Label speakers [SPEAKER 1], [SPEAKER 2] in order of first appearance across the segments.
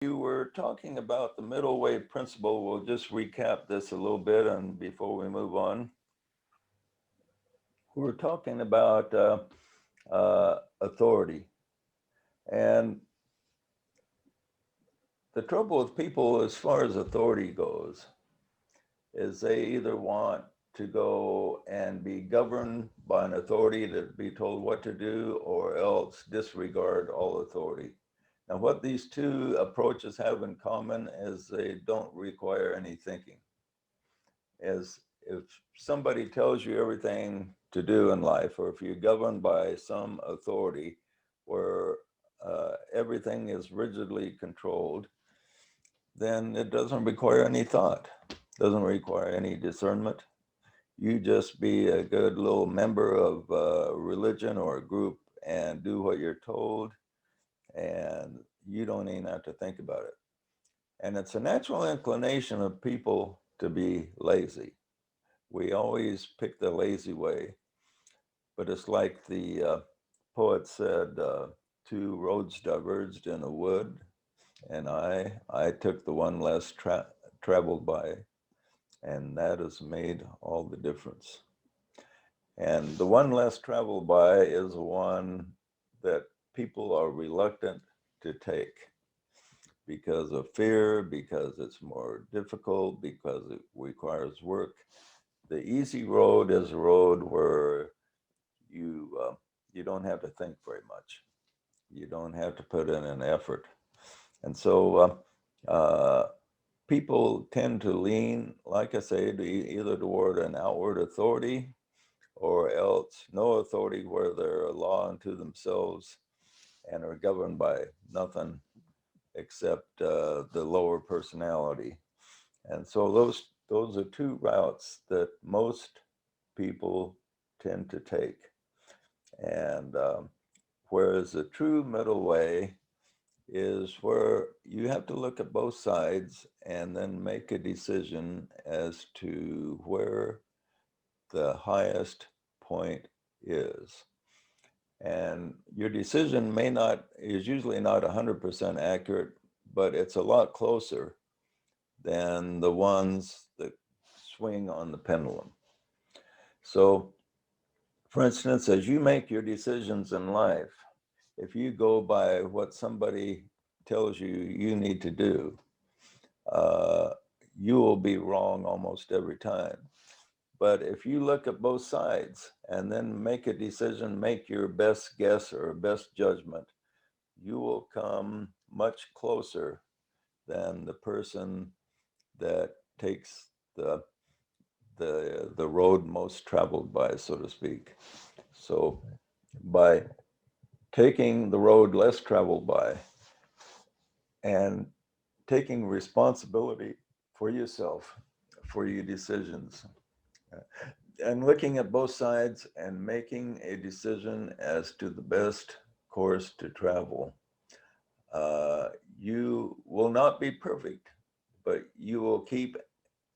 [SPEAKER 1] You were talking about the middle way principle. We'll just recap this a little bit and before we move on. We're talking about authority. And the trouble with people as far as authority goes is they either want to go and be governed by an authority to be told what to do or else disregard all authority. Now, what these two approaches have in common is they don't require any thinking. As if somebody tells you everything to do in life, or if you're governed by some authority where everything is rigidly controlled, then it doesn't require any thought, doesn't require any discernment. You just be a good little member of a religion or a group and do what you're told, and you don't even have to think about it. And it's a natural inclination of people to be lazy. We always pick the lazy way, but it's like the poet said, two roads diverged in a wood, and I took the one less traveled by, and that has made all the difference. And the one less traveled by is one that people are reluctant to take because of fear, because it's more difficult, because it requires work. The easy road is a road where you don't have to think very much. You don't have to put in an effort, and so people tend to lean, like I say, to either toward an outward authority or else no authority where they're a law unto themselves and are governed by nothing except the lower personality. And so those are two routes that most people tend to take. And whereas the true middle way is where you have to look at both sides and then make a decision as to where the highest point is. And your decision is usually not 100% accurate, but it's a lot closer than the ones that swing on the pendulum. So, for instance, as you make your decisions in life, if you go by what somebody tells you you need to do, uh, you will be wrong almost every time. But if you look at both sides and then make a decision, make your best guess or best judgment, you will come much closer than the person that takes the road most traveled by, so to speak. So by taking the road less traveled by and taking responsibility for yourself, for your decisions, and looking at both sides and making a decision as to the best course to travel. You will not be perfect, but you will keep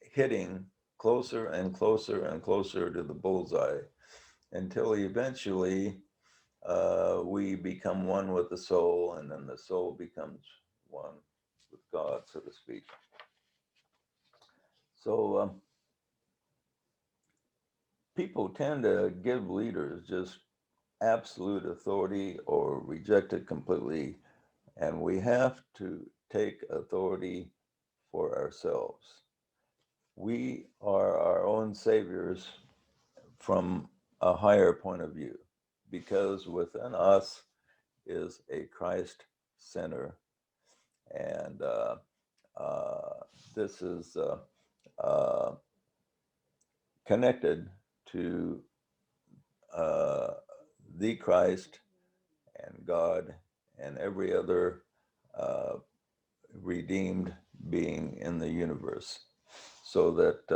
[SPEAKER 1] hitting closer and closer and closer to the bullseye until eventually we become one with the soul, and then the soul becomes one with God, so to speak. So people tend to give leaders just absolute authority or reject it completely. And we have to take authority for ourselves. We are our own saviors from a higher point of view because within us is a Christ center. And uh, this is uh, connected to uh, the Christ and God and every other uh, redeemed being in the universe. So that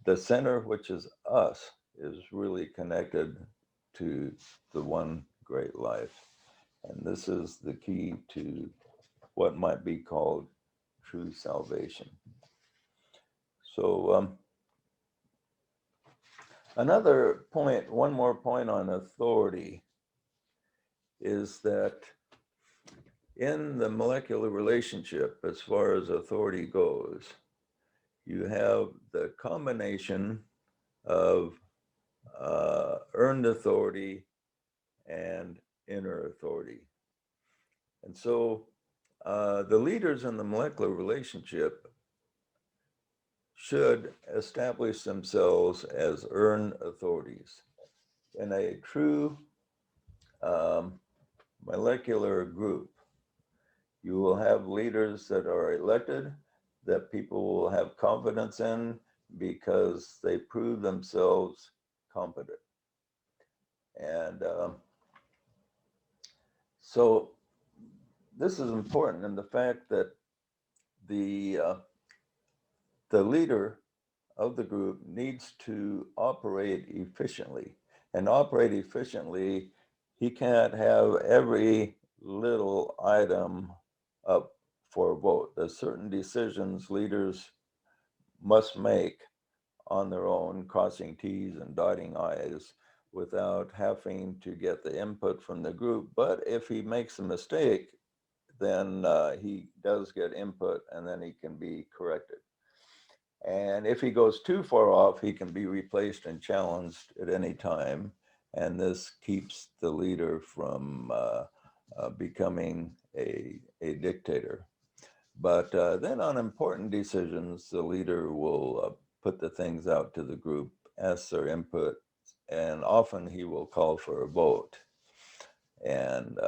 [SPEAKER 1] the center, which is us, is really connected to the one great life. And this is the key to what might be called true salvation. So, another point, one more point on authority is that In the molecular relationship, as far as authority goes, you have the combination of earned authority and inner authority. And so the leaders in the molecular relationship should establish themselves as earned authorities. In a true um, molecular group, you will have leaders that are elected that people will have confidence in because they prove themselves competent. And so this is important in the fact that the uh, the leader of the group needs to operate efficiently. And operate efficiently, he can't have every little item up for a vote. There's certain decisions leaders must make on their own, crossing T's and dotting I's without having to get the input from the group. But if he makes a mistake, then he does get input and then he can be corrected. And if he goes too far off, he can be replaced and challenged at any time. And this keeps the leader from becoming a dictator. But then on important decisions, the leader will put the things out to the group, ask their input, and often he will call for a vote. And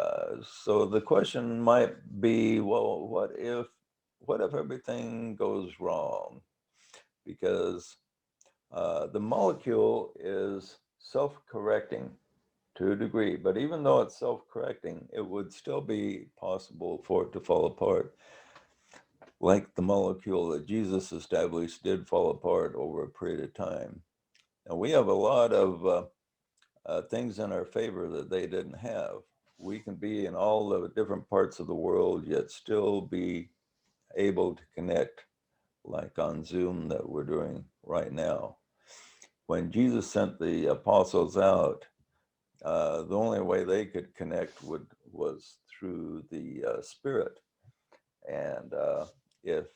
[SPEAKER 1] so the question might be, well, what if everything goes wrong? Because the molecule is self-correcting to a degree, but even though it's self-correcting, it would still be possible for it to fall apart, like the molecule that Jesus established did fall apart over a period of time. And we have a lot of things in our favor that they didn't have. We can be in all the different parts of the world, yet still be able to connect, like on Zoom that we're doing right now. When Jesus sent the apostles out, the only way they could connect was through the Spirit. And if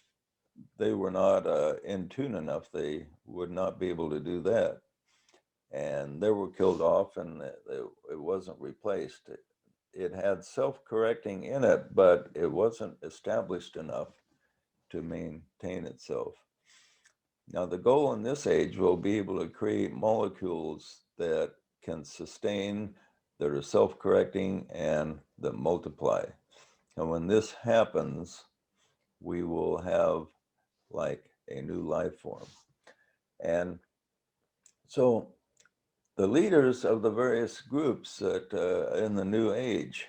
[SPEAKER 1] they were not in tune enough, they would not be able to do that. And they were killed off and it wasn't replaced. It had self-correcting in it, but it wasn't established enough to maintain itself. Now, the goal in this age will be able to create molecules that can sustain, that are self-correcting, and that multiply. And when this happens, we will have like a new life form. And so the leaders of the various groups that in the new age,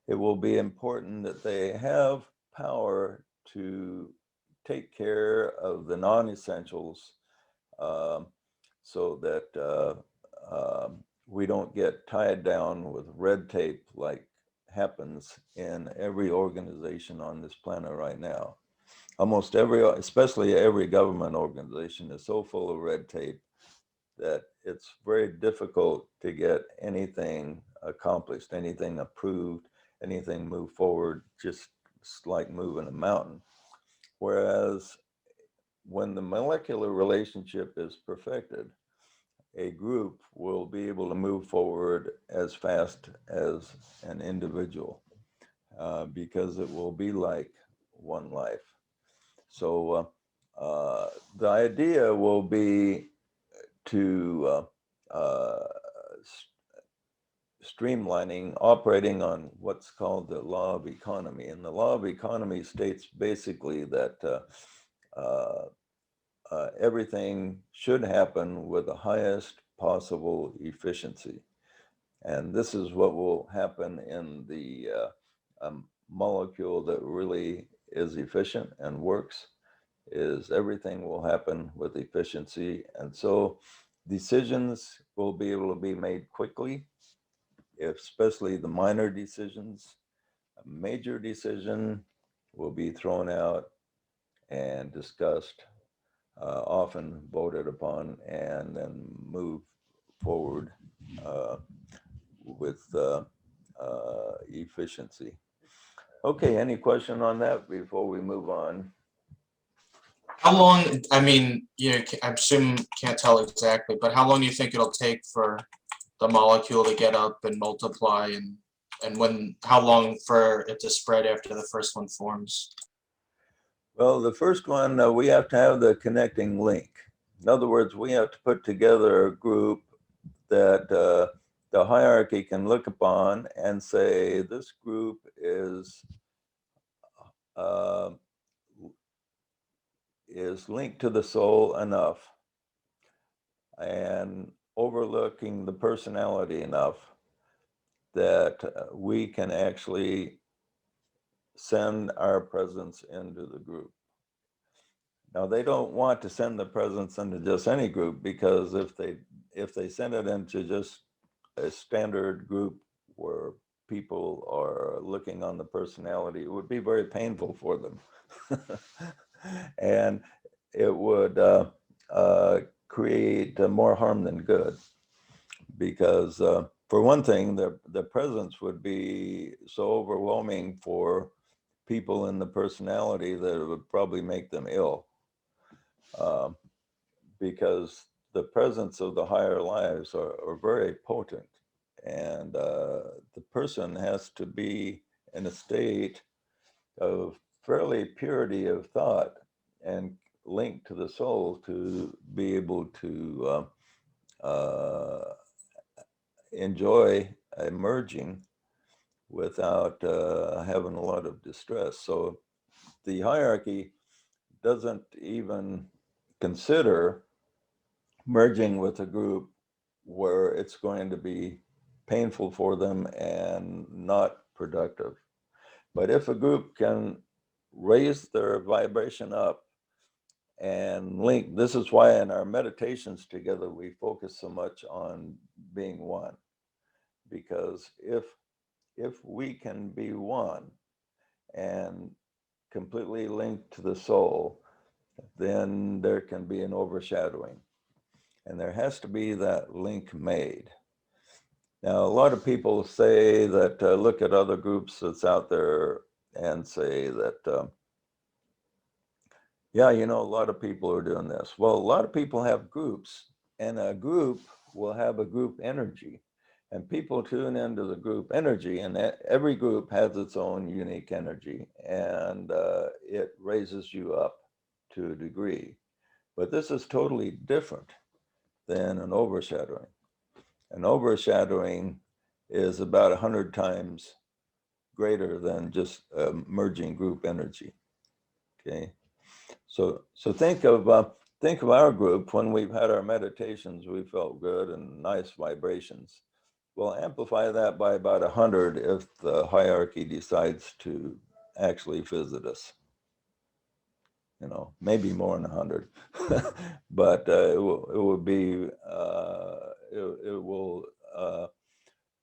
[SPEAKER 1] it will be important that they have power to take care of the non-essentials, um, so that we don't get tied down with red tape like happens in every organization on this planet right now. Almost every, especially every government organization, is so full of red tape that it's very difficult to get anything accomplished, anything approved, anything moved forward, just like moving a mountain. Whereas when the molecular relationship is perfected, a group will be able to move forward as fast as an individual, because it will be like one life. So the idea will be to streamlining, operating on what's called the law of economy. And the law of economy states basically that everything should happen with the highest possible efficiency. And this is what will happen in the molecule that really is efficient and works, is everything will happen with efficiency. And so decisions will be able to be made quickly, especially the minor decisions. A major decision will be thrown out and discussed, often voted upon, and then move forward with efficiency. Okay, any question on that before we move on?
[SPEAKER 2] How long, I mean, I assume can't tell exactly, but how long do you think it'll take for the molecule to get up and multiply, and how long for it to spread after the first one forms?
[SPEAKER 1] Well, the first one, we have to have the connecting link. In other words, we have to put together a group that the hierarchy can look upon and say, this group uh, is linked to the soul enough and overlooking the personality enough that we can actually send our presence into the group. Now, they don't want to send the presence into just any group, because if they send it into just a standard group where people are looking on the personality, it would be very painful for them. And it would create more harm than good, because for one thing, the presence would be so overwhelming for people in the personality that it would probably make them ill, because the presence of the higher lives are very potent, and the person has to be in a state of fairly purity of thought and linked to the soul to be able to enjoy emerging without having a lot of distress. So the hierarchy doesn't even consider merging with a group where it's going to be painful for them and not productive. But if a group can raise their vibration up and link, this is why in our meditations together we focus so much on being one, because if we can be one and completely linked to the soul, then there can be an overshadowing, and there has to be that link made. Now, a lot of people say that, look at other groups that's out there and say that, yeah, a lot of people are doing this. Well, a lot of people have groups, and a group will have a group energy, and people tune into the group energy, and every group has its own unique energy, and it raises you up to a degree. But this is totally different than an overshadowing. An overshadowing is about 100 times greater than just merging group energy. Okay, so think of our group. When we've had our meditations, we felt good and nice vibrations. We'll amplify that by about 100 if the hierarchy decides to actually visit us. Maybe more than 100, but it will be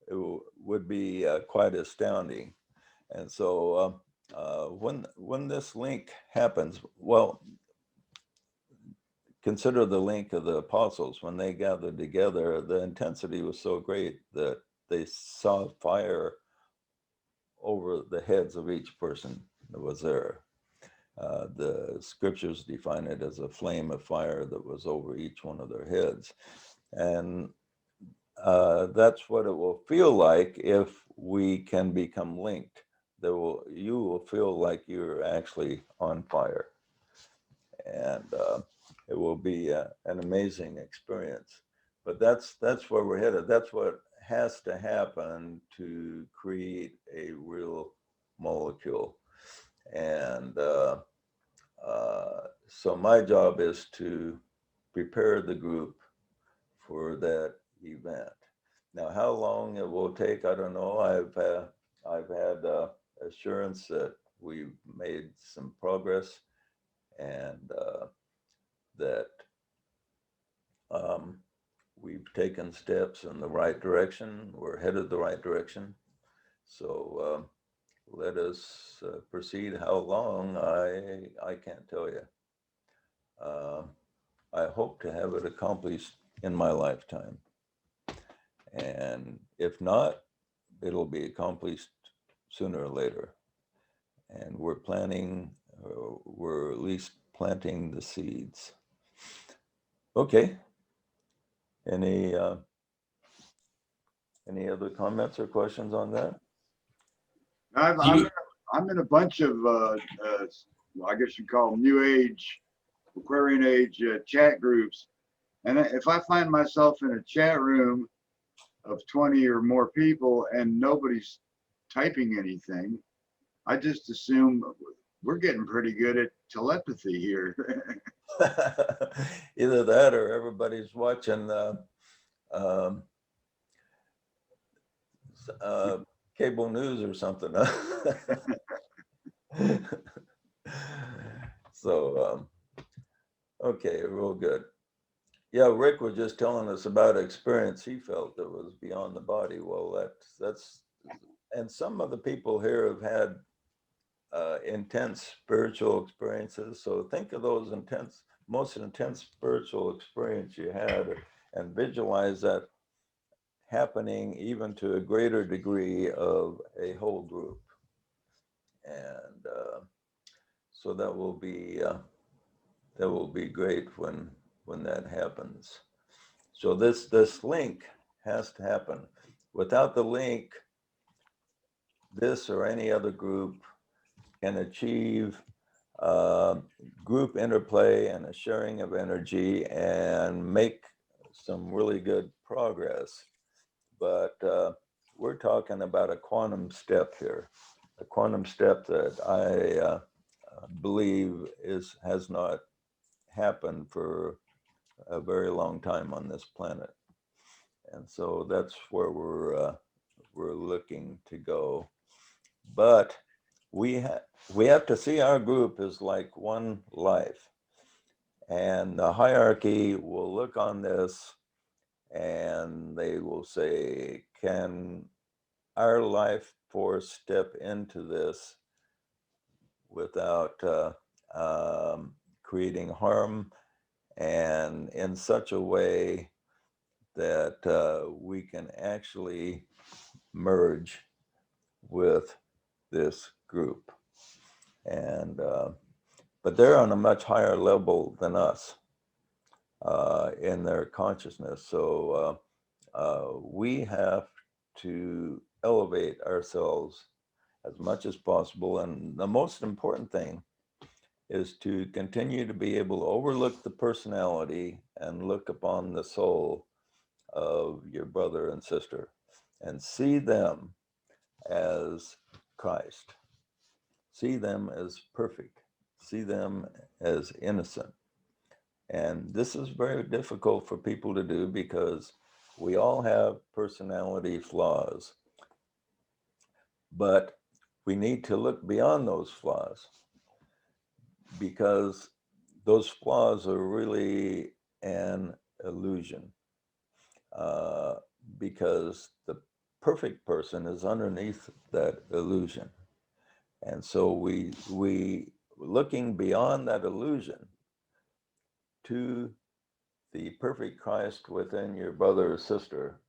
[SPEAKER 1] it would be quite astounding. And so when this link happens, well, consider the link of the apostles. When they gathered together, the intensity was so great that they saw fire over the heads of each person that was there. The scriptures define it as a flame of fire that was over each one of their heads. And that's what it will feel like if we can become linked. You will feel like you're actually on fire, and it will be an amazing experience. But that's where we're headed. That's what has to happen to create a real molecule. And so my job is to prepare the group for that event. Now, how long it will take, I don't know. I've had assurance that we've made some progress, and that we've taken steps in the right direction. We're headed the right direction. So let us proceed. How long, I can't tell you. I hope to have it accomplished in my lifetime. And if not, it'll be accomplished sooner or later. and we're planning, we're at least planting the seeds. Okay. Any other comments or questions on that?
[SPEAKER 3] I'm,
[SPEAKER 2] Do
[SPEAKER 3] I'm,
[SPEAKER 2] you,
[SPEAKER 3] I'm in a bunch of, well, I guess you call them new age, Aquarian age chat groups. And if I find myself in a chat room of 20 or more people and nobody's typing anything, I just assume we're getting pretty good at telepathy here.
[SPEAKER 1] Either that or everybody's watching um, uh, cable news or something. So, okay, real good. Yeah, Rick was just telling us about experience he felt that was beyond the body. Well, that's, and some of the people here have had intense spiritual experiences. So think of those most intense spiritual experience you had, and visualize that happening even to a greater degree of a whole group. And so that will be great when that happens. So this link has to happen. Without the link, this or any other group can achieve uh, group interplay and a sharing of energy and make some really good progress. But we're talking about a quantum step here, a quantum step that I believe has not happened for a very long time on this planet. And so that's where we're looking to go. But we have to see our group as like one life, and the hierarchy will look on this and they will say, can our life force step into this without creating harm, and in such a way that we can actually merge with this group. And but they're on a much higher level than us in their consciousness. So we have to elevate ourselves as much as possible. And the most important thing is to continue to be able to overlook the personality and look upon the soul of your brother and sister and see them as Christ. See them as perfect. See them as innocent. And this is very difficult for people to do because we all have personality flaws. But we need to look beyond those flaws, because those flaws are really an illusion. Uh, because the perfect person is underneath that illusion. And so we looking beyond that illusion to the perfect Christ within your brother or sister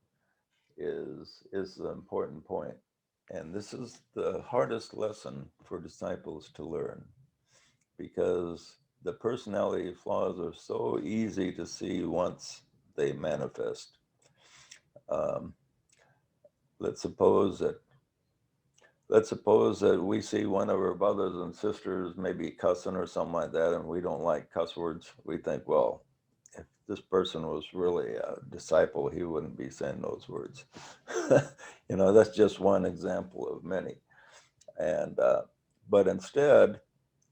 [SPEAKER 1] is the important point. And this is the hardest lesson for disciples to learn, because the personality flaws are so easy to see once they manifest. Um, let's suppose that we see one of our brothers and sisters maybe cussing or something like that, and we don't like cuss words. We think, well, if this person was really a disciple, he wouldn't be saying those words. That's just one example of many. And but instead,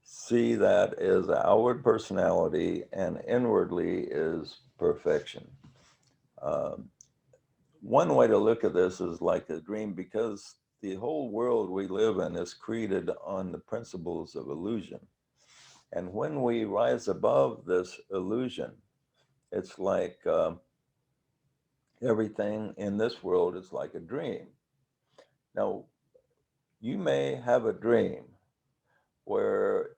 [SPEAKER 1] see that as outward personality and inwardly is perfection. Um, One way to look at this is like a dream, because the whole world we live in is created on the principles of illusion. And when we rise above this illusion, it's like everything in this world is like a dream. Now, you may have a dream where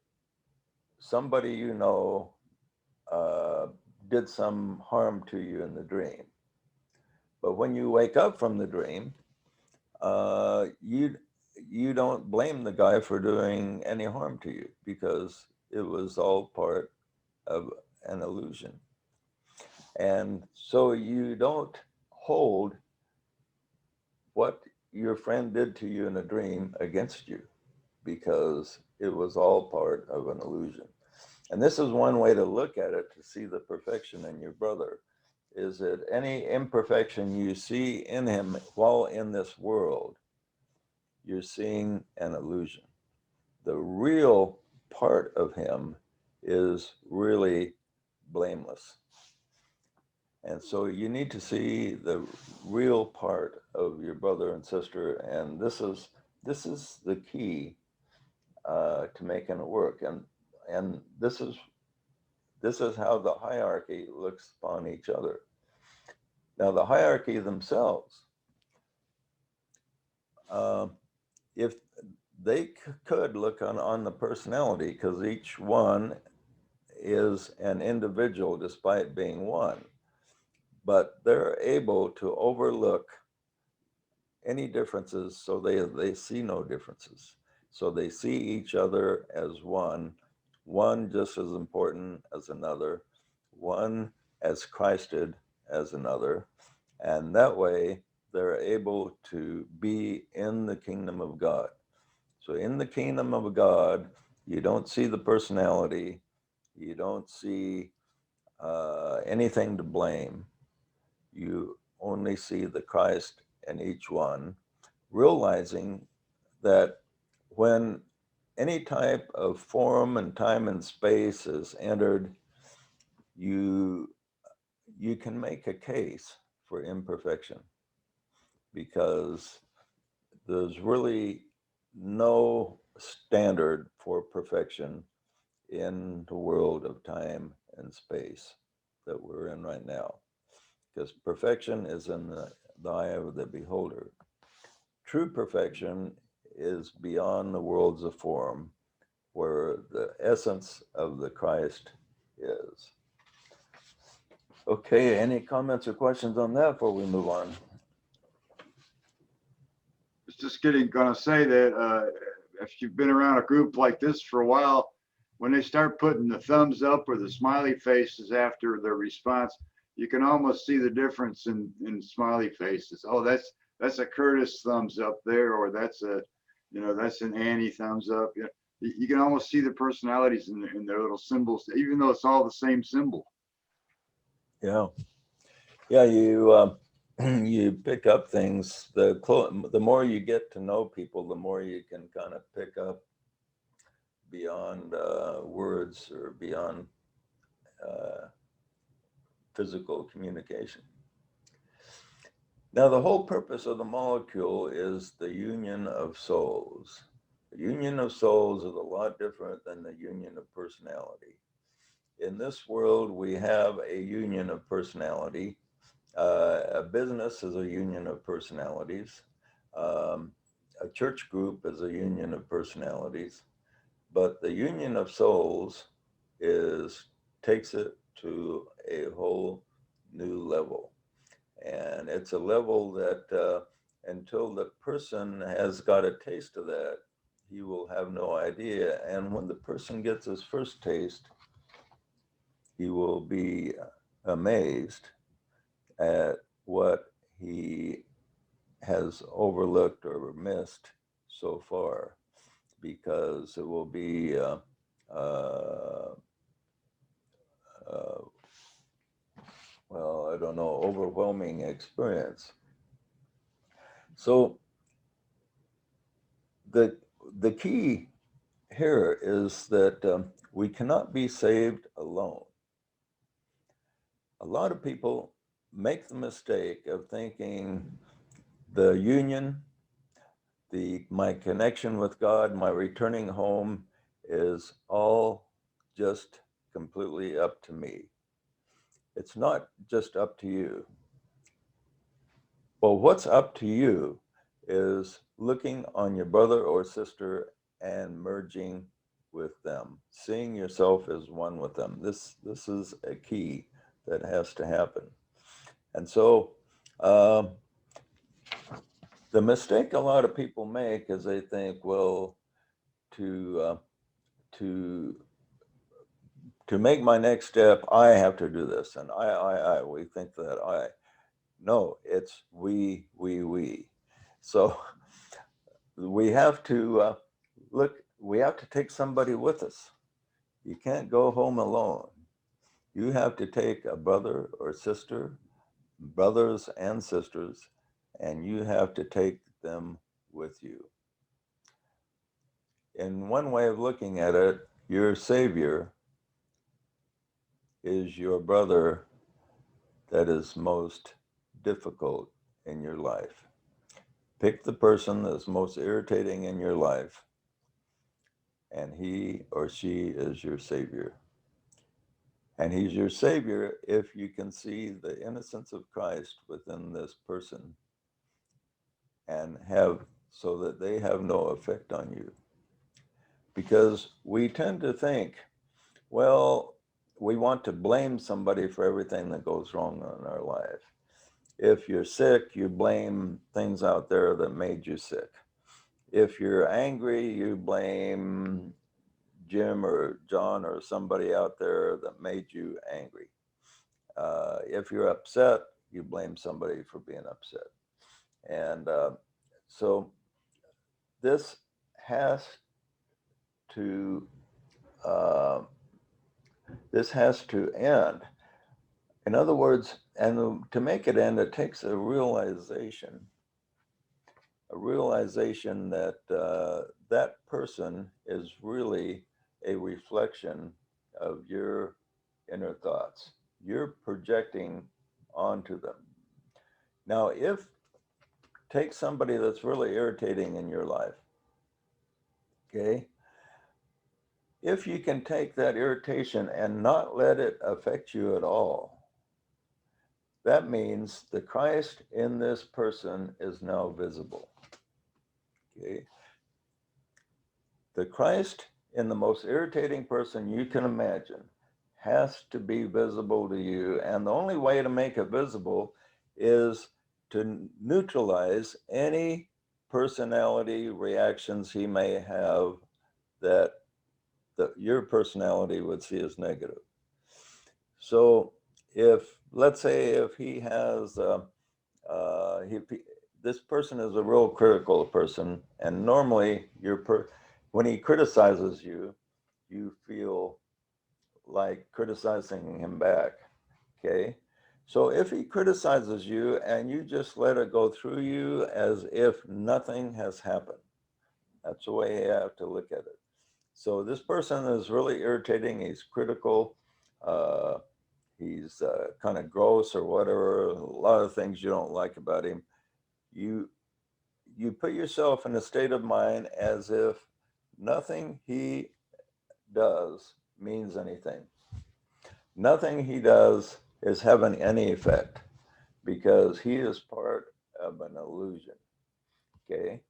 [SPEAKER 1] somebody uh, did some harm to you in the dream. But when you wake up from the dream, you don't blame the guy for doing any harm to you because it was all part of an illusion. And so you don't hold what your friend did to you in a dream against you because it was all part of an illusion. And this is one way to look at it, to see the perfection in your brother, is that any imperfection you see in him while in this world, you're seeing an illusion. The real part of him is really blameless. And so you need to see the real part of your brother and sister, and this is the key to making it work. And this is how the hierarchy looks upon each other. Now, the hierarchy themselves, if they could look on the personality, because each one is an individual despite being one, but they're able to overlook any differences, so they see no differences. So they see each other as one just as important as another, one as Christed as another. And that way they're able to be in the kingdom of God. So in the kingdom of God, you don't see the personality, you don't see anything to blame. You only see the Christ in each one, realizing that when any type of form and time and space is entered, you can make a case for imperfection because there's really no standard for perfection in the world of time and space that we're in right now, because perfection is in the eye of the beholder. True perfection is beyond the worlds of form, where the essence of the Christ is. Okay, any comments or questions on that before we move on?
[SPEAKER 3] I was just gonna say that if you've been around a group like this for a while, when they start putting the thumbs up or the smiley faces after their response, you can almost see the difference in smiley faces. Oh, that's a Curtis thumbs up there, or that's that's an Annie thumbs up. You can almost see the personalities in their little symbols, even though it's all the same symbol.
[SPEAKER 1] Yeah, you you pick up things. The more you get to know people, the more you can kind of pick up beyond words or beyond physical communication. Now, the whole purpose of the molecule is the union of souls. The union of souls is a lot different than the union of personality. In this world, we have a union of personality. A business is a union of personalities. A church group is a union of personalities. But the union of souls takes it to a whole new level. And it's a level that until the person has got a taste of that, he will have no idea. And when the person gets his first taste, he will be amazed at what he has overlooked or missed so far, because it will be well, I don't know, overwhelming experience. So the key here is that we cannot be saved alone. A lot of people make the mistake of thinking the union, my connection with God, my returning home is all just completely up to me. It's not just up to you. Well, what's up to you is looking on your brother or sister and merging with them, seeing yourself as one with them. This is a key that has to happen. And so The mistake a lot of people make is they think, well, to to to make my next step, I have to do this, and I. We think that I. No, it's we. So we have to look. We have to take somebody with us. You can't go home alone. You have to take a brother or sister, brothers and sisters, and you have to take them with you. In one way of looking at it, your Savior is your brother that is most difficult in your life. Pick the person that's most irritating in your life, and he or she is your Savior. And he's your Savior if you can see the innocence of Christ within this person and have so that they have no effect on you. Because we tend to think, well, we want to blame somebody for everything that goes wrong in our life. If you're sick, you blame things out there that made you sick. If you're angry, you blame Jim or John or somebody out there that made you angry. If you're upset, you blame somebody for being upset. And so this has to uh, this has to end. In other words, and to make it end, it takes a realization that that person is really a reflection of your inner thoughts. You're projecting onto them. Now, if take somebody that's really irritating in your life, okay? If you can take that irritation and not let it affect you at all, that means the Christ in this person is now visible. Okay? The Christ in the most irritating person you can imagine has to be visible to you. And the only way to make it visible is to neutralize any personality reactions he may have that your personality would see as negative. So if, let's say, if he has, this person is a real critical person, and normally when he criticizes you, you feel like criticizing him back, okay? So if he criticizes you and you just let it go through you as if nothing has happened, that's the way you have to look at it. So this person is really irritating. He's critical. Uh, he's kind of gross or whatever. A lot of things you don't like about him. You put yourself in a state of mind as if nothing he does means anything. Nothing he does is having any effect because he is part of an illusion. Okay,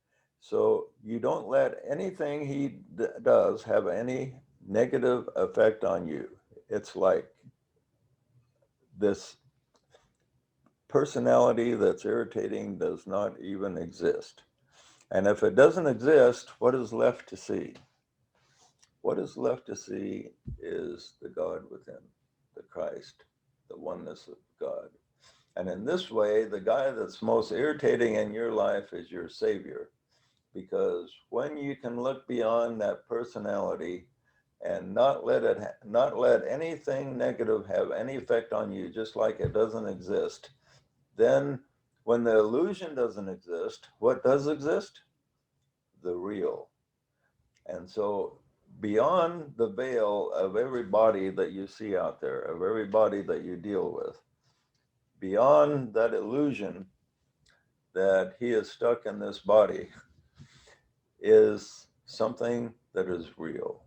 [SPEAKER 1] so you don't let anything he does have any negative effect on you. It's like this personality that's irritating does not even exist. And if it doesn't exist, what is left to see? What is left to see is the God within, the Christ, the oneness of God. And in this way, the guy that's most irritating in your life is your Savior. Because when you can look beyond that personality and not let anything negative have any effect on you, just like it doesn't exist, then when the illusion doesn't exist, what does exist? The real. And so beyond the veil of everybody that you see out there, of everybody that you deal with, beyond that illusion that he is stuck in this body, is something that is real.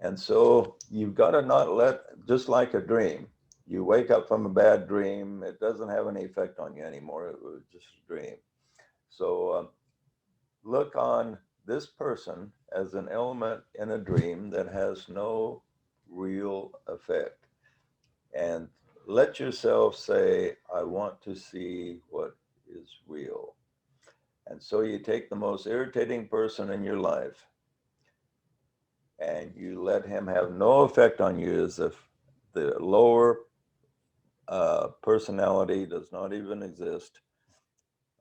[SPEAKER 1] And so you've got to not let, just like a dream, you wake up from a bad dream, it doesn't have any effect on you anymore. It was just a dream. So look on this person as an element in a dream that has no real effect. And let yourself say, I want to see what is real. And so you take the most irritating person in your life and you let him have no effect on you, as if the lower personality does not even exist.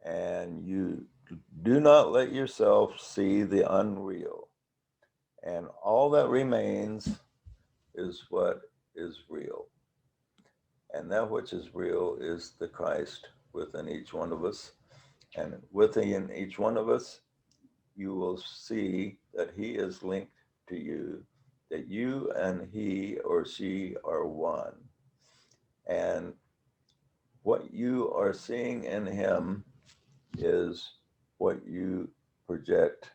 [SPEAKER 1] And you do not let yourself see the unreal. And all that remains is what is real. And that which is real is the Christ within each one of us. And within each one of us, you will see that he is linked to you, that you and he or she are one. And what you are seeing in him is what you project,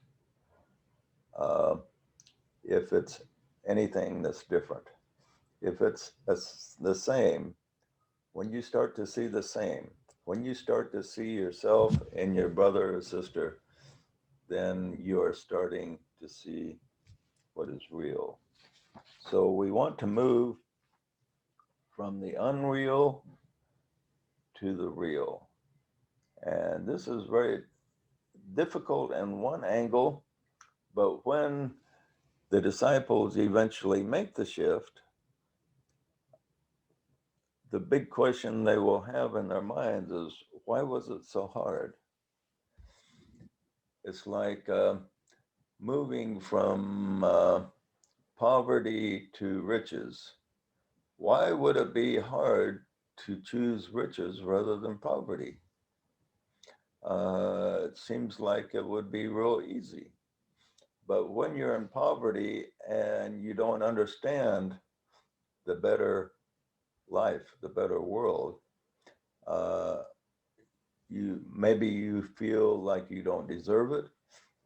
[SPEAKER 1] if it's anything that's different. If it's the same, when you start to see the same, when you start to see yourself and your brother or sister, then you are starting to see what is real. So we want to move from the unreal to the real. And this is very difficult in one angle, but when the disciples eventually make the shift, the big question they will have in their minds is, why was it so hard? It's like moving from poverty to riches. Why would it be hard to choose riches rather than poverty? It seems like it would be real easy. But when you're in poverty and you don't understand the better life, the better world, uh, maybe you feel like you don't deserve it.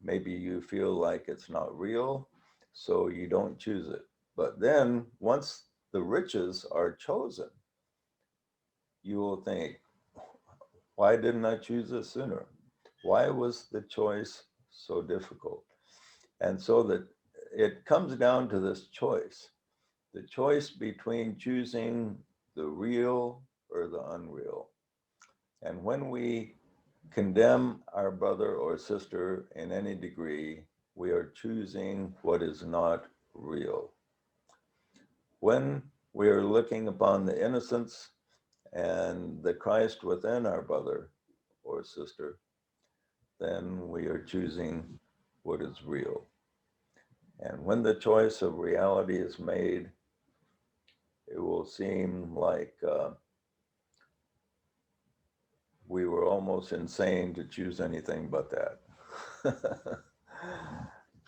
[SPEAKER 1] Maybe you feel like it's not real, so you don't choose it. But then once the riches are chosen, you will think, why didn't I choose this sooner? Why was the choice so difficult? And so that it comes down to this choice, the choice between choosing the real or the unreal. And when we condemn our brother or sister in any degree, we are choosing what is not real. When we are looking upon the innocence and the Christ within our brother or sister, then we are choosing what is real. And when the choice of reality is made, it will seem like we were almost insane to choose anything but that.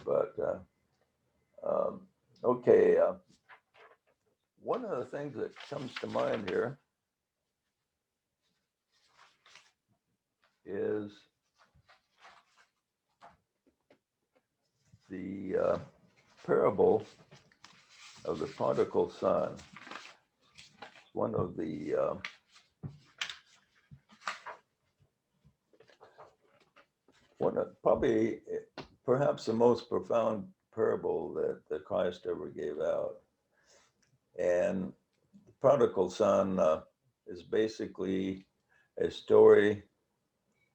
[SPEAKER 1] But okay, one of the things that comes to mind here is the parable of the prodigal son. One of the probably perhaps the most profound parable that the Christ ever gave out. And the prodigal son is basically a story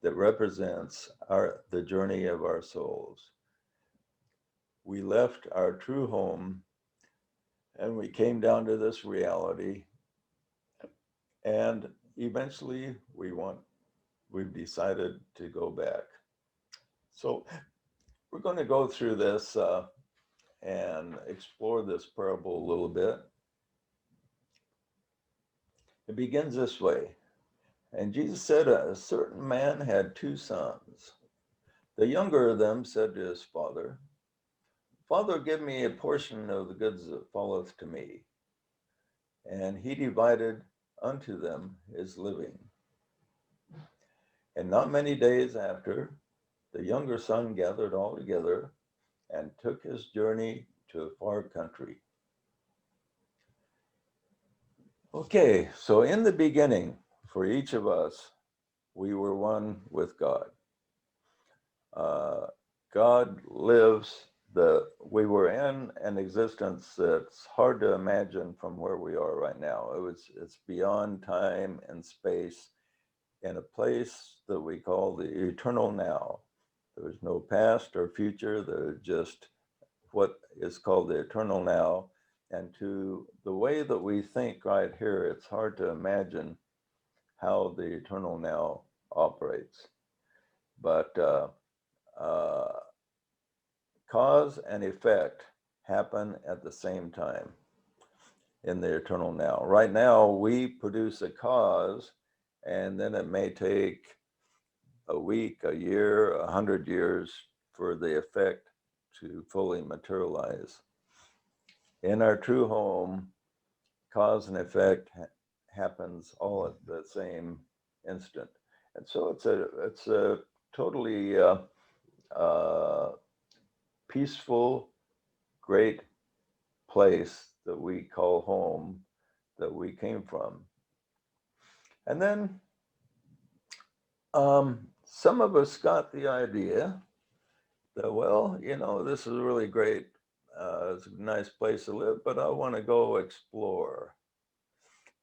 [SPEAKER 1] that represents the journey of our souls. We left our true home and we came down to this reality, and eventually we've decided to go back. So we're going to go through this and explore this parable a little bit. It begins this way. And Jesus said, a certain man had two sons. The younger of them said to his father, Father, give me a portion of the goods that falleth to me. And he divided unto them his living. And not many days after, the younger son gathered all together and took his journey to a far country. Okay, so in the beginning, for each of us, we were one with God. God lives we were in an existence that's hard to imagine from where we are right now. It's beyond time and space. in a place that we call the eternal now. There's no past or future. There's just what is called the eternal now. And to the way that we think right here, it's hard to imagine how the eternal now operates. But cause and effect happen at the same time in the eternal now. Right now, we produce a cause, and then it may take a week, a year, 100 years for the effect to fully materialize. In our true home, cause and effect happens all at the same instant. And so it's a totally peaceful, great place that we call home, that we came from. And then some of us got the idea that, well, this is really great. It's a nice place to live, but I want to go explore.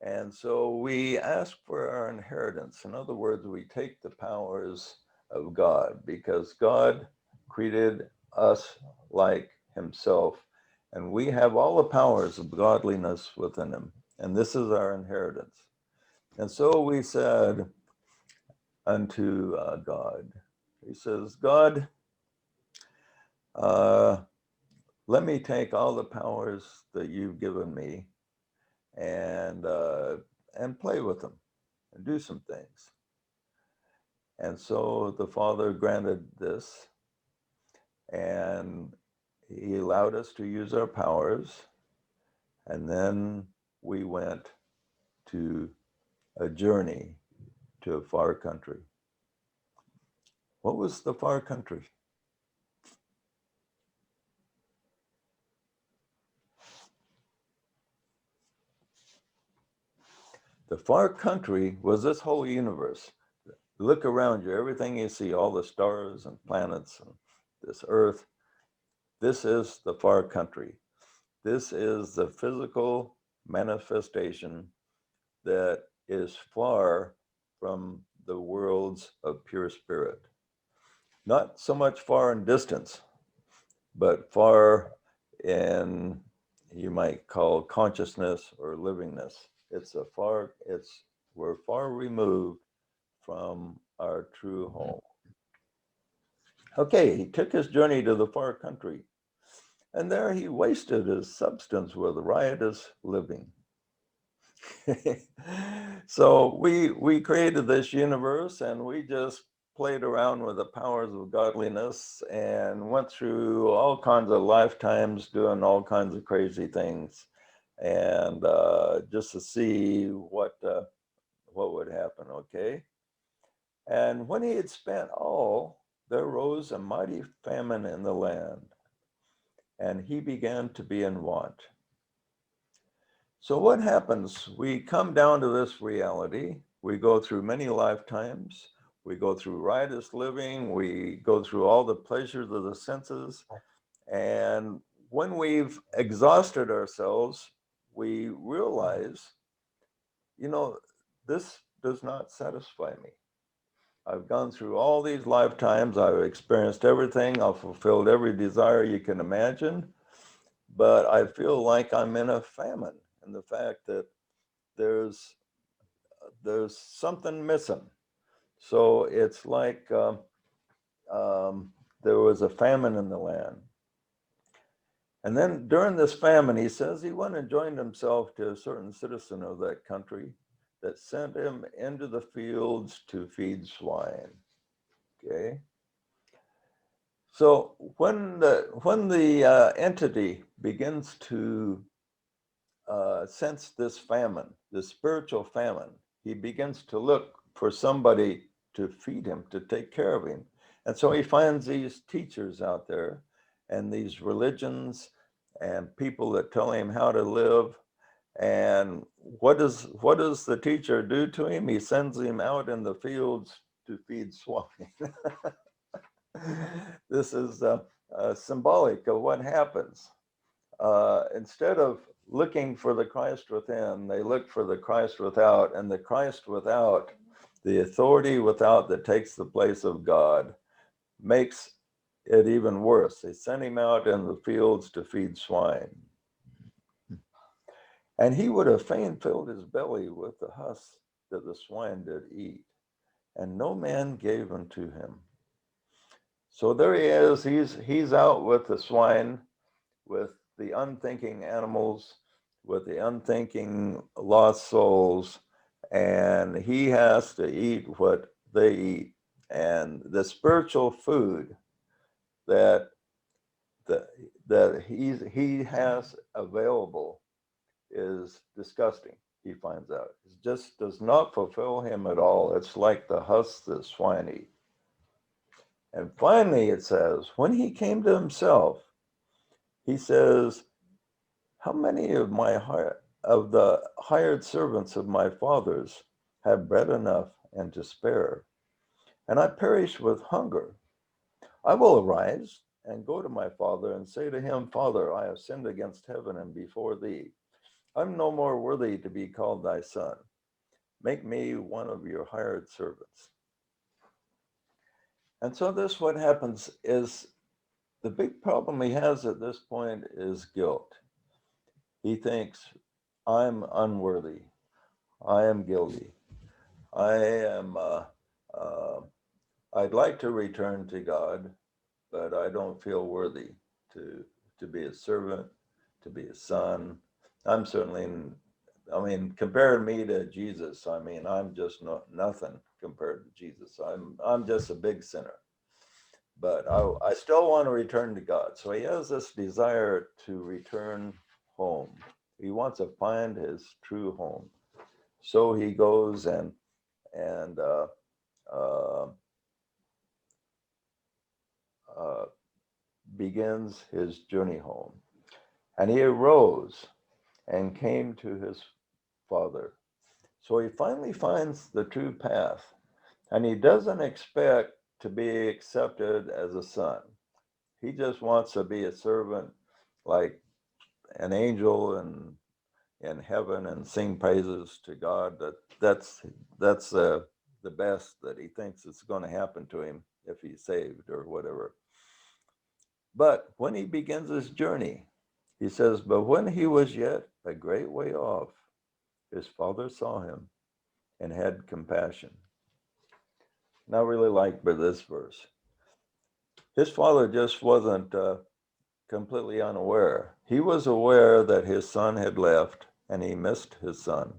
[SPEAKER 1] And so we ask for our inheritance. In other words, we take the powers of God, because God created us like himself, and we have all the powers of godliness within him. And this is our inheritance. And so we said unto God, he says, God, let me take all the powers that you've given me and play with them and do some things. And so the Father granted this, and he allowed us to use our powers. And then we went to a journey to a far country. What was the far country? The far country was this whole universe. Look around you, everything you see, all the stars and planets and this earth, this is the far country. This is the physical manifestation that is far from the worlds of pure spirit. Not so much far in distance, but far in, you might call, consciousness or livingness. We're far removed from our true home. Okay, he took his journey to the far country, and there he wasted his substance with riotous living. So we created this universe, and we just played around with the powers of godliness and went through all kinds of lifetimes doing all kinds of crazy things, and just to see what would happen. Okay. And when he had spent all, there rose a mighty famine in the land, and he began to be in want. So what happens? We come down to this reality. We go through many lifetimes. We go through riotous living. We go through all the pleasures of the senses. And when we've exhausted ourselves, we realize, this does not satisfy me. I've gone through all these lifetimes. I've experienced everything. I've fulfilled every desire you can imagine. But I feel like I'm in a famine. And the fact that there's something missing. So it's like there was a famine in the land. And then during this famine, he says he went and joined himself to a certain citizen of that country that sent him into the fields to feed swine. Okay. So when the entity begins to sense this famine, this spiritual famine, he begins to look for somebody to feed him, to take care of him. And so he finds these teachers out there and these religions and people that tell him how to live. And what does the teacher do to him? He sends him out in the fields to feed swine. This is symbolic of what happens. Instead of looking for the Christ within, they look for the Christ without, and the Christ without, the authority without that takes the place of God makes it even worse. They sent him out in the fields to feed swine. And he would have fain filled his belly with the husks that the swine did eat, and no man gave unto him. So there he is, he's out with the swine, with the unthinking animals, with the unthinking lost souls, and he has to eat what they eat. And the spiritual food that that he has available is disgusting, he finds out. It just does not fulfill him at all. It's like the husks that swine eat. And finally it says, when he came to himself, he says, how many of the hired servants of my father's have bread enough and to spare, and I perish with hunger? I will arise and go to my father and say to him, Father, I have sinned against heaven and before thee. I'm no more worthy to be called thy son. Make me one of your hired servants. And so this, what happens is, the big problem he has at this point is guilt. He thinks, I'm unworthy. I am guilty. I am, I'd like to return to God, but I don't feel worthy to be a servant, to be a son. I'm certainly, I mean, compare me to Jesus. I mean, I'm just nothing compared to Jesus. I'm just a big sinner. But I still want to return to God. So he has this desire to return home. He wants to find his true home. So he goes and uh, uh, begins his journey home. And he arose and came to his father. So he finally finds the true path. And he doesn't expect to be accepted as a son. He just wants to be a servant, like an angel in heaven, and sing praises to God. That's the best that he thinks is going to happen to him if he's saved or whatever. But when he begins his journey, he says, but when he was yet a great way off, his father saw him and had compassion. Now, I really like this verse. His father just wasn't completely unaware. He was aware that his son had left and he missed his son.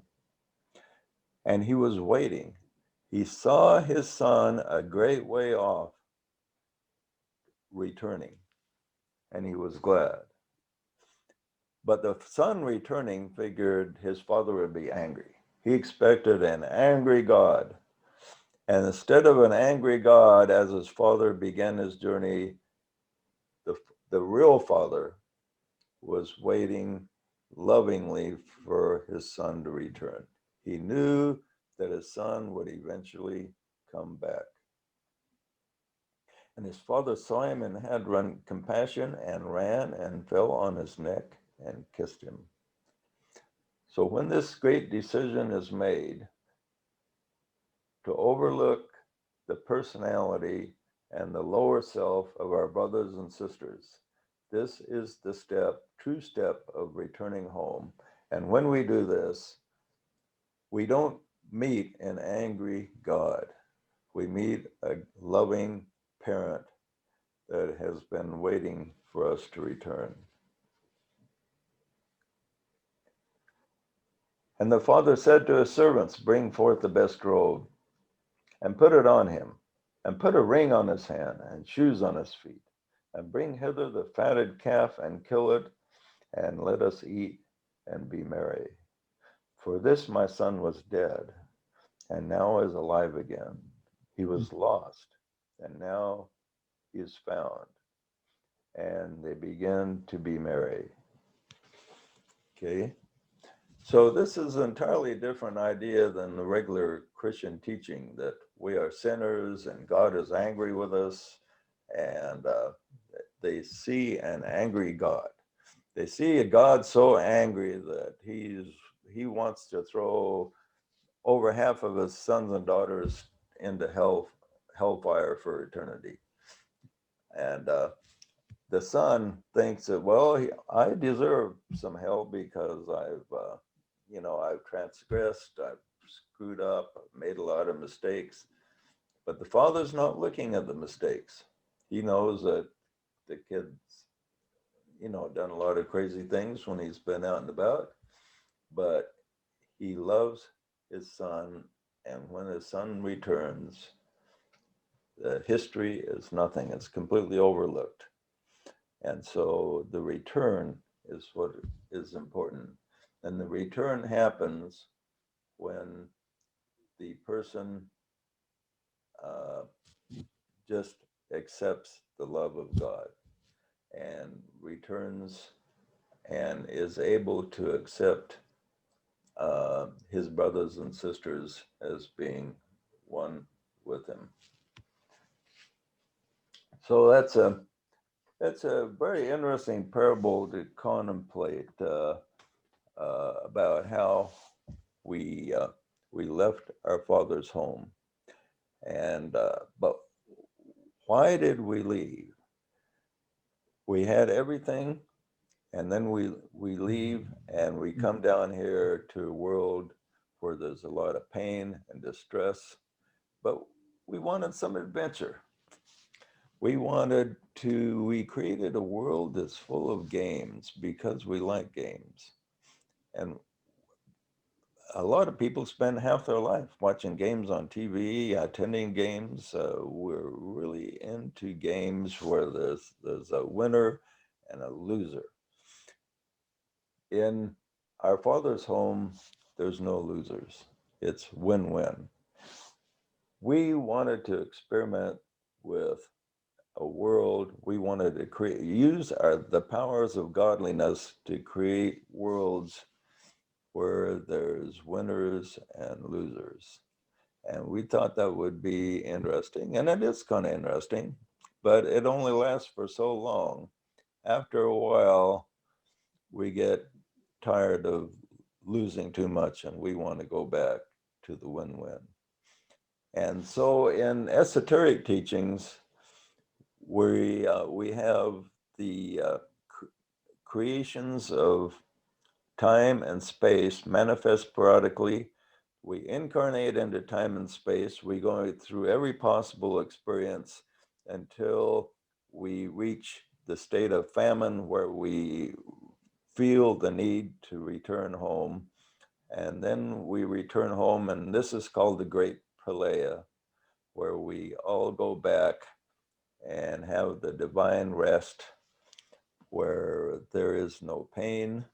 [SPEAKER 1] And he was waiting. He saw his son a great way off returning, and he was glad. But the son returning figured his father would be angry. He expected an angry God. And instead of an angry God, as his father began his journey, the real father was waiting lovingly for his son to return. He knew that his son would eventually come back. And his father saw him and had run compassion and ran and fell on his neck and kissed him. So when this great decision is made to overlook the personality and the lower self of our brothers and sisters, this is the true step of returning home. And when we do this, we don't meet an angry God. We meet a loving parent that has been waiting for us to return. And the father said to his servants, bring forth the best robe and put it on him, and put a ring on his hand and shoes on his feet, and bring hither the fatted calf and kill it, and let us eat and be merry. For this my son was dead and now is alive again. He was lost and now he is found. And they begin to be merry. Okay. So this is an entirely different idea than the regular Christian teaching that we are sinners and God is angry with us. And they see an angry God. They see a God so angry that he wants to throw over half of his sons and daughters into hellfire for eternity. And the son thinks that, well, I deserve some hell because I've transgressed, I've screwed up, I've made a lot of mistakes. But the father's not looking at the mistakes. He knows that the kid's, done a lot of crazy things when he's been out and about, but he loves his son. And when his son returns, the history is nothing. It's completely overlooked. And so the return is what is important. And the return happens when the person just accepts the love of God and returns and is able to accept his brothers and sisters as being one with him. So that's a very interesting parable to contemplate about how we left our father's home, and but why did we leave? We had everything, and then we leave and we come down here to a world where there's a lot of pain and distress, but we wanted some adventure. We created a world that's full of games because we like games. And a lot of people spend half their life watching games on TV, attending games. We're really into games where there's a winner and a loser. In our father's home, there's no losers. It's win-win. We wanted to experiment with a world. We wanted to use the powers of godliness to create worlds where there's winners and losers. And we thought that would be interesting, and it is kind of interesting, but it only lasts for so long. After a while, we get tired of losing too much and we want to go back to the win-win. And so in esoteric teachings, we have the creations of time and space manifest sporadically. We incarnate into time and space. We go through every possible experience until we reach the state of famine where we feel the need to return home. And then we return home, and this is called the Great Pralaya, where we all go back and have the divine rest, where there is no pain,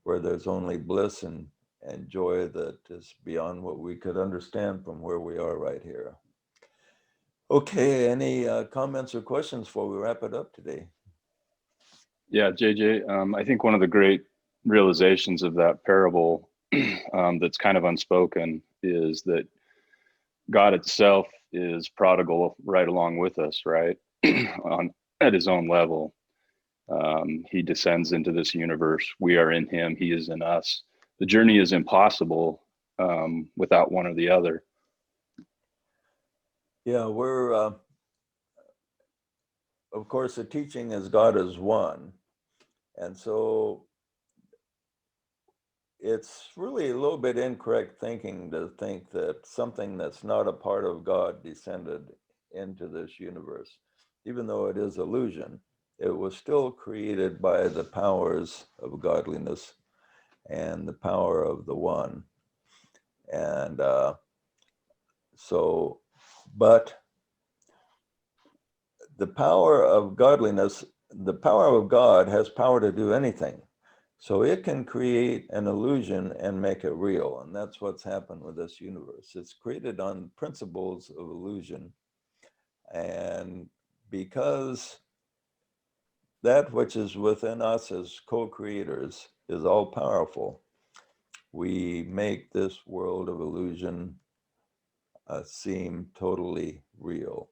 [SPEAKER 1] where there's only bliss and joy that is beyond what we could understand from where we are right here. Okay, any comments or questions before we wrap it up today?
[SPEAKER 4] Yeah, JJ, I think one of the great realizations of that parable that's kind of unspoken is that God itself is prodigal right along with us, right? At his own level. He descends into this universe. We are in him. He is in us. The journey is impossible without one or the other.
[SPEAKER 1] Yeah, we're, of course, the teaching is God is one. And so it's really a little bit incorrect thinking to think that something that's not a part of God descended into this universe. Even though it is illusion, it was still created by the powers of godliness and the power of the one. And but the power of godliness, the power of God has power to do anything. So it can create an illusion and make it real. And that's what's happened with this universe. It's created on principles of illusion. And because that which is within us as co-creators is all powerful, we make this world of illusion seem totally real.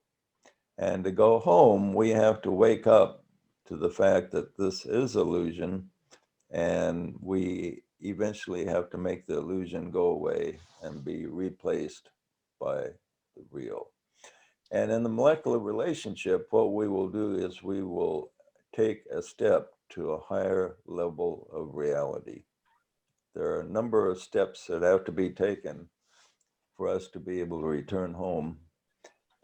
[SPEAKER 1] And to go home, we have to wake up to the fact that this is illusion, and we eventually have to make the illusion go away and be replaced by the real. And in the molecular relationship, what we will do is we will take a step to a higher level of reality. There are a number of steps that have to be taken for us to be able to return home.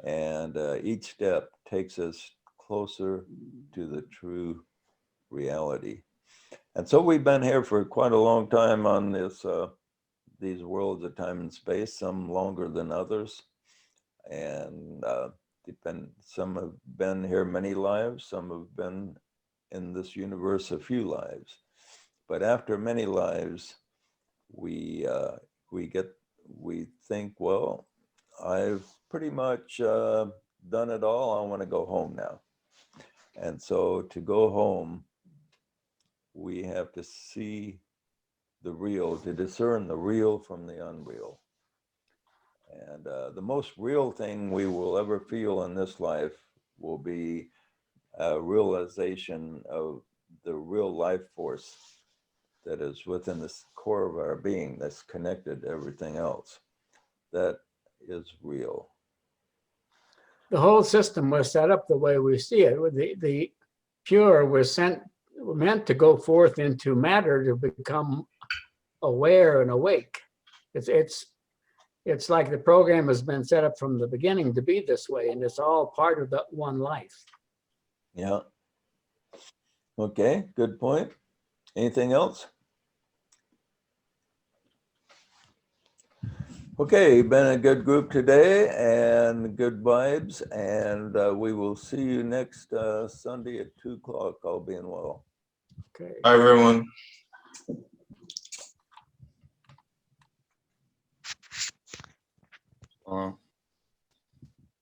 [SPEAKER 1] And each step takes us closer to the true reality. And so we've been here for quite a long time on this, these worlds of time and space, some longer than others. And some have been here many lives, some have been in this universe a few lives. But after many lives, we think, well, I've pretty much done it all. I want to go home now. And so to go home, we have to see the real, to discern the real from the unreal. And the most real thing we will ever feel in this life will be a realization of the real life force that is within the core of our being, that's connected to everything else. That is real.
[SPEAKER 5] The whole system was set up the way we see it. The pure was meant to go forth into matter to become aware and awake. It's like the program has been set up from the beginning to be this way, and it's all part of the one life.
[SPEAKER 1] Yeah. Okay, good point. Anything else? Okay, been a good group today and good vibes, and we will see you next Sunday at 2 o'clock, all being well.
[SPEAKER 5] Okay.
[SPEAKER 2] Bye, everyone.
[SPEAKER 4] Uh,